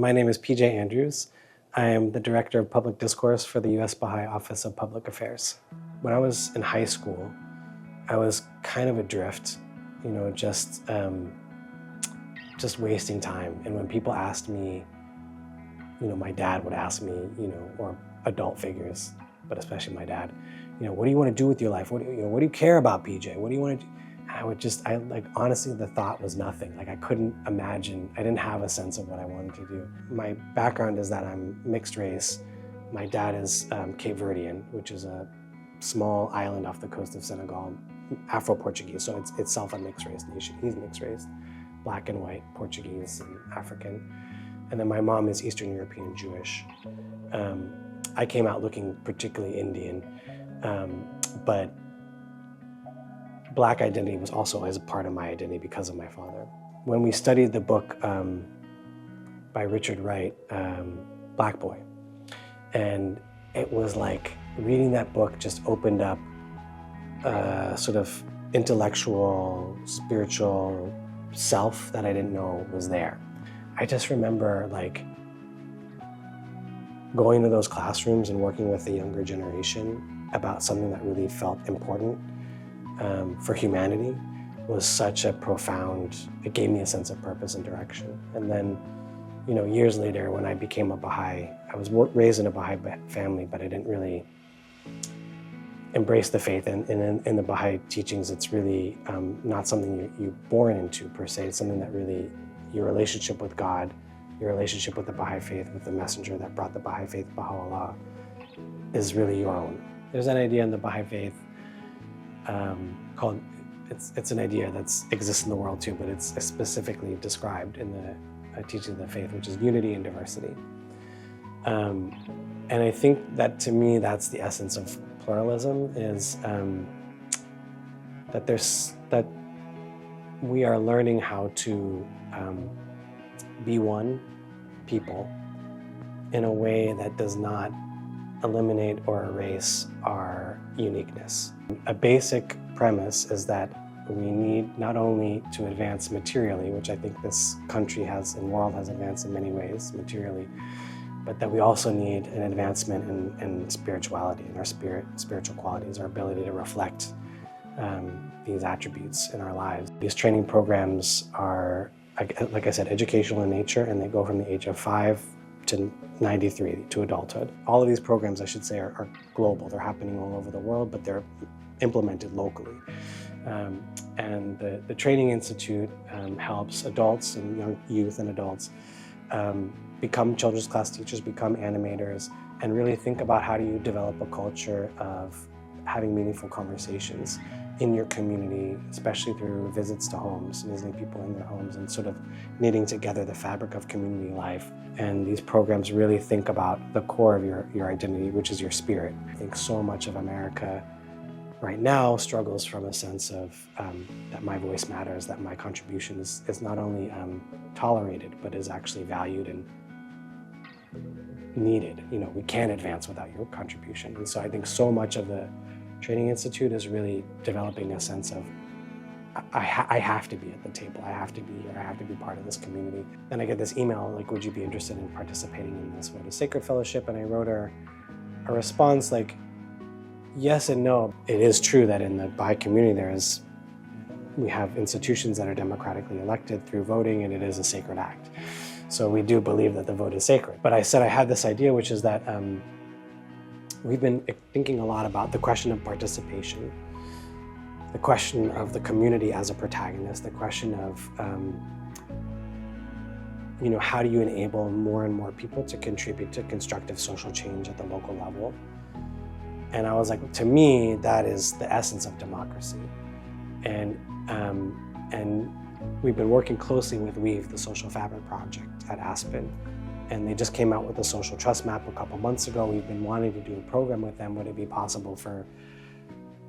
My name is PJ Andrews. I am the Director of Public Discourse for the U.S. Bahá'í Office of Public Affairs. When I was in high school, I was kind of adrift, just wasting time. And when people asked me, my dad would ask me, or adult figures, but especially my dad, what do you want to do with your life? What do you care about, PJ? What do you want to do? Honestly, the thought was nothing. I couldn't imagine, I didn't have a sense of what I wanted to do. My background is that I'm mixed race. My dad is Cape Verdean, which is a small island off the coast of Senegal, Afro-Portuguese, so it's itself a mixed race nation. He's mixed race, black and white, Portuguese and African. And then my mom is Eastern European Jewish. I came out looking particularly Indian, but Black identity was also always a part of my identity because of my father. When we studied the book by Richard Wright, Black Boy, and it was like reading that book just opened up a sort of intellectual, spiritual self that I didn't know was there. I just remember going to those classrooms and working with the younger generation about something that really felt important for humanity was such a profound, it gave me a sense of purpose and direction. And then, years later when I became a Baha'i, I was raised in a Baha'i family, but I didn't really embrace the faith. And in the Baha'i teachings, it's really not something you're born into per se. It's something that really, your relationship with God, your relationship with the Baha'i faith, with the messenger that brought the Baha'i faith, Baha'u'llah, is really your own. There's an idea in the Baha'i faith called, it's an idea that exists in the world too, but it's specifically described in the teaching of the faith, which is unity and diversity. And I think that to me, that's the essence of pluralism, is that we are learning how to be one people in a way that does not eliminate or erase our uniqueness. A basic premise is that we need not only to advance materially, which I think this country has and world has advanced in many ways materially, but that we also need an advancement in spirituality and our spiritual qualities, our ability to reflect these attributes in our lives. These training programs are, like I said, educational in nature, and they go from the age of 5 to 93, to adulthood. All of these programs, I should say, are global. They're happening all over the world, but they're implemented locally. And the Training Institute helps adults and young youth and adults become children's class teachers, become animators, and really think about how do you develop a culture of having meaningful conversations in your community, especially through visits to homes, visiting people in their homes and sort of knitting together the fabric of community life. And these programs really think about the core of your identity, which is your spirit. I think so much of America right now struggles from a sense of that my voice matters, that my contribution is not only tolerated, but is actually valued and needed. We can't advance without your contribution. And so I think so much of the Training Institute is really developing a sense of I have to be at the table, I have to be here, I have to be part of this community. Then I get this email, would you be interested in participating in this Vote is Sacred Fellowship? And I wrote her a response yes and no. It is true that in the Baha'i community we have institutions that are democratically elected through voting, and it is a sacred act. So we do believe that the vote is sacred. But I said I had this idea, which is that we've been thinking a lot about the question of participation, the question of the community as a protagonist, the question of how do you enable more and more people to contribute to constructive social change at the local level? And I was like, to me, that is the essence of democracy. And we've been working closely with Weave, the Social Fabric Project at Aspen, and they just came out with a social trust map a couple months ago. We've been wanting to do a program with them. Would it be possible for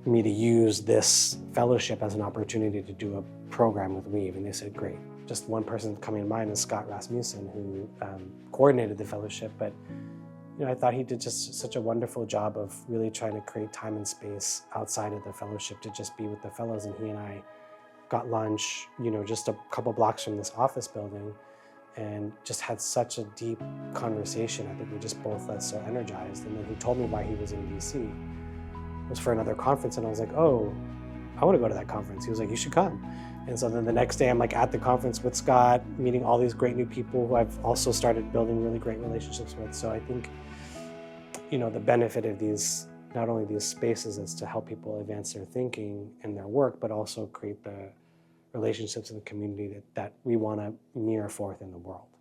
me to use this fellowship as an opportunity to do a program with Weave? And they said, great. Just one person coming to mind is Scott Rasmussen, who coordinated the fellowship, but I thought he did just such a wonderful job of really trying to create time and space outside of the fellowship to just be with the fellows. And he and I got lunch, just a couple blocks from this office building. and just had such a deep conversation. I think we just both left so energized. And then he told me why he was in DC. It was for another conference, and I was like, oh, I want to go to that conference. He was like, you should come. And so then the next day I'm like at the conference with Scott, meeting all these great new people who I've also started building really great relationships with. So I think, you know, the benefit of these, not only these spaces, is to help people advance their thinking and their work, but also create the relationships in the community that we want to mirror forth in the world.